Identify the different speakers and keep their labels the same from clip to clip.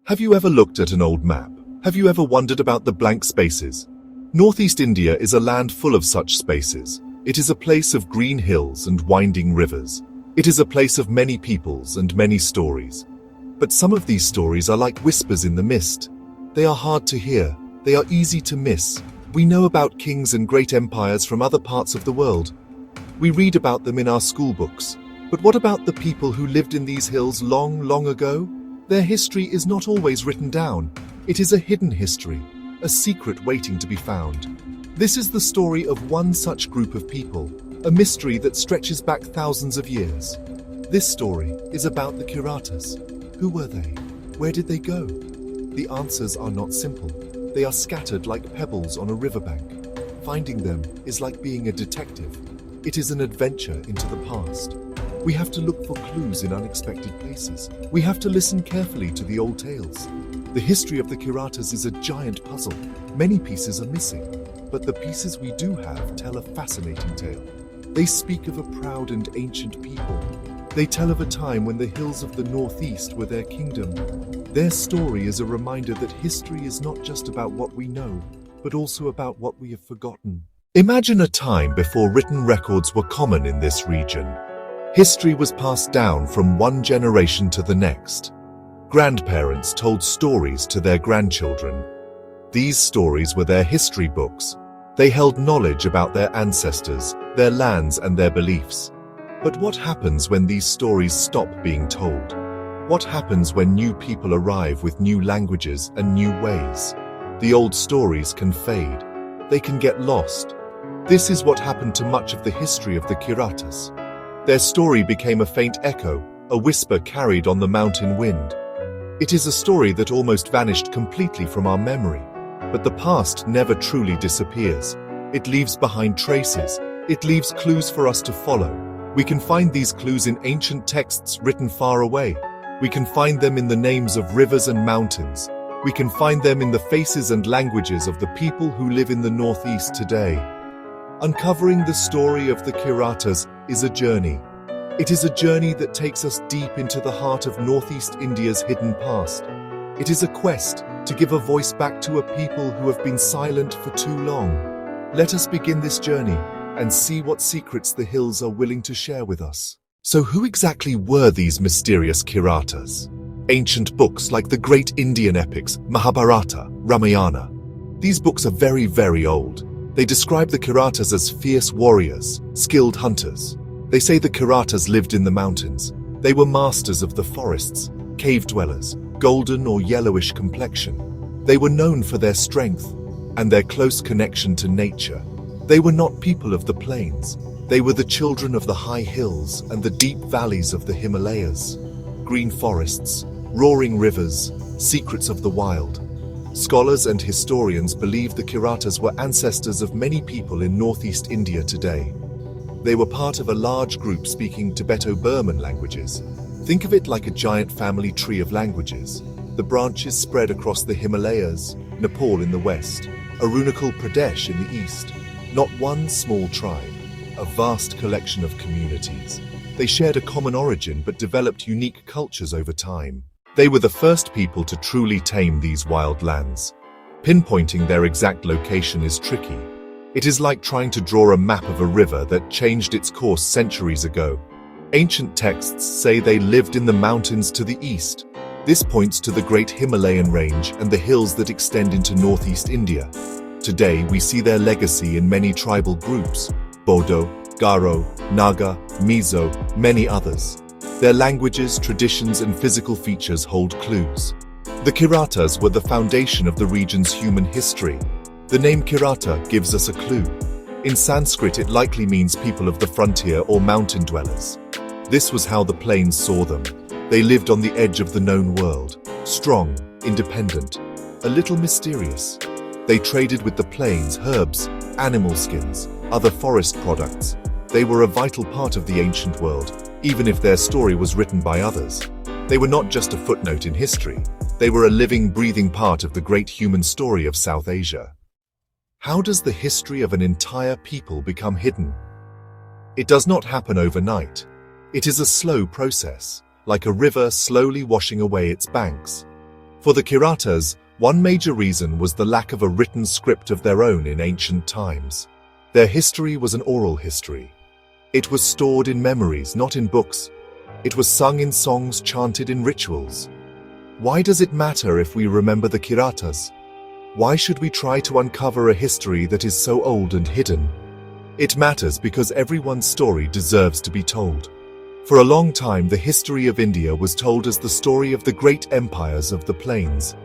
Speaker 1: Have you ever looked at an old map? Have you ever wondered about the blank spaces? Northeast India is a land full of such spaces. It is a place of green hills and winding rivers. It is a place of many peoples and many stories. But some of these stories are like whispers in the mist. They are hard to hear. They are easy to miss. We know about kings and great empires from other parts of the world. We read about them in our school books. But what about the people who lived in these hills long, long ago? Their history is not always written down. It is a hidden history, a secret waiting to be found. This is the story of one such group of people, a mystery that stretches back thousands of years. This story is about the Kiratas. Who were they? Where did they go? The answers are not simple. They are scattered like pebbles on a riverbank. Finding them is like being a detective. It is an adventure into the past. We have to look for clues in unexpected places. We have to listen carefully to the old tales. The history of the Kiratas is a giant puzzle. Many pieces are missing, but the pieces we do have tell a fascinating tale. They speak of a proud and ancient people. They tell of a time when the hills of the Northeast were their kingdom. Their story is a reminder that history is not just about what we know, but also about what we have forgotten. Imagine a time before written records were common in this region. History was passed down from one generation to the next. Grandparents told stories to their grandchildren. These stories were their history books. They held knowledge about their ancestors, their lands, and their beliefs. But what happens when these stories stop being told? What happens when new people arrive with new languages and new ways? The old stories can fade. They can get lost. This is what happened to much of the history of the Kiratas. Their story became a faint echo, a whisper carried on the mountain wind. It is a story that almost vanished completely from our memory. But the past never truly disappears. It leaves behind traces. It leaves clues for us to follow. We can find these clues in ancient texts written far away. We can find them in the names of rivers and mountains. We can find them in the faces and languages of the people who live in the Northeast today. Uncovering the story of the Kiratas is a journey. It is a journey that takes us deep into the heart of Northeast India's hidden past. It is a quest to give a voice back to a people who have been silent for too long. Let us begin this journey and see what secrets the hills are willing to share with us. So who exactly were these mysterious Kiratas? Ancient books like the great Indian epics Mahabharata, Ramayana. These books are very, very old. They describe the Kiratas as fierce warriors, skilled hunters. They say the Kiratas lived in the mountains. They were masters of the forests, cave dwellers, golden or yellowish complexion. They were known for their strength and their close connection to nature. They were not people of the plains. They were the children of the high hills and the deep valleys of the Himalayas. Green forests, roaring rivers, secrets of the wild. Scholars and historians believe the Kiratas were ancestors of many people in Northeast India today. They were part of a large group speaking Tibeto-Burman languages. Think of it like a giant family tree of languages. The branches spread across the Himalayas, Nepal in the west, Arunachal Pradesh in the east. Not one small tribe, a vast collection of communities. They shared a common origin but developed unique cultures over time. They were the first people to truly tame these wild lands. Pinpointing their exact location is tricky. It is like trying to draw a map of a river that changed its course centuries ago. Ancient texts say they lived in the mountains to the east. This points to the great Himalayan range and the hills that extend into Northeast India. Today, we see their legacy in many tribal groups: Bodo, Garo, Naga, Mizo, many others. Their languages, traditions, and physical features hold clues. The Kiratas were the foundation of the region's human history. The name Kirata gives us a clue. In Sanskrit, it likely means people of the frontier or mountain dwellers. This was how the plains saw them. They lived on the edge of the known world, strong, independent, a little mysterious. They traded with the plains, herbs, animal skins, other forest products. They were a vital part of the ancient world, even if their story was written by others. They were not just a footnote in history. They were a living, breathing part of the great human story of South Asia. How does the history of an entire people become hidden? It does not happen overnight. It is a slow process, like a river slowly washing away its banks. For the Kiratas, one major reason was the lack of a written script of their own in ancient times. Their history was an oral history. It was stored in memories, not in books. It was sung in songs, chanted in rituals. Why does it matter if we remember the Kiratas? Why should we try to uncover a history that is so old and hidden? It matters because everyone's story deserves to be told. For a long time, the history of India was told as the story of the great empires of the plains.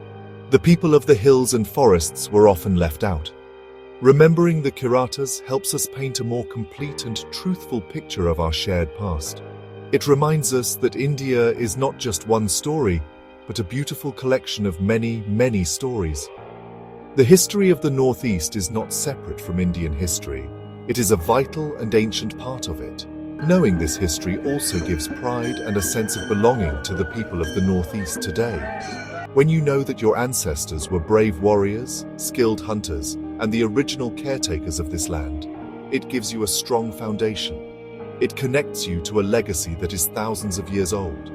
Speaker 1: The people of the hills and forests were often left out. Remembering the Kiratas helps us paint a more complete and truthful picture of our shared past. It reminds us that India is not just one story, but a beautiful collection of many, many stories. The history of the Northeast is not separate from Indian history. It is a vital and ancient part of it. Knowing this history also gives pride and a sense of belonging to the people of the Northeast today. When you know that your ancestors were brave warriors, skilled hunters, and the original caretakers of this land, it gives you a strong foundation. It connects you to a legacy that is thousands of years old.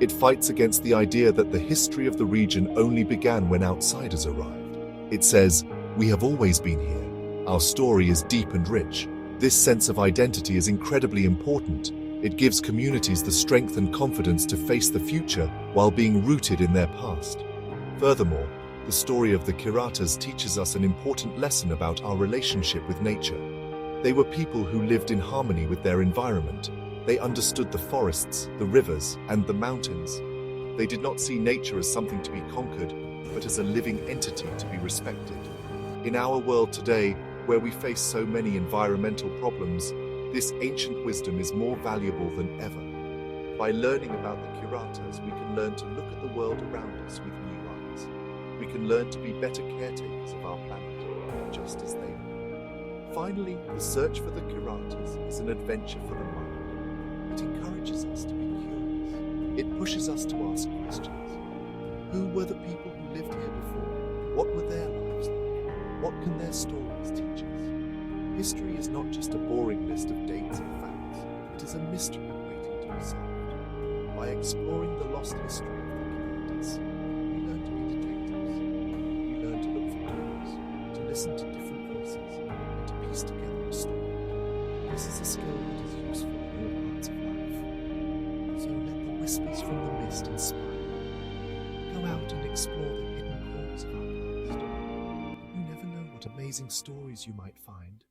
Speaker 1: It fights against the idea that the history of the region only began when outsiders arrived. It says, "We have always been here. Our story is deep and rich." This sense of identity is incredibly important. It gives communities the strength and confidence to face the future while being rooted in their past. Furthermore, the story of the Kiratas teaches us an important lesson about our relationship with nature. They were people who lived in harmony with their environment. They understood the forests, the rivers, and the mountains. They did not see nature as something to be conquered, but as a living entity to be respected. In our world today, where we face so many environmental problems, this ancient wisdom is more valuable than ever. By learning about the Kiratas, we can learn to look at the world around us with new eyes. We can learn to be better caretakers of our planet, just as they were. Finally, the search for the Kiratas is an adventure for the mind. It encourages us to be curious. It pushes us to ask questions. Who were the people who lived here before? What were their lives like? What can their stories teach us? History is not just a boring list of dates and facts. It is a mystery waiting to be solved. By exploring the lost history of the Kiratas, we learn to be detectives. We learn to look for clues, to listen to different voices, and to piece together a story. This is a skill that is useful in all parts of life. So let the whispers from the mist inspire you. Go out and explore the hidden corners of our past. You never know what amazing stories you might find.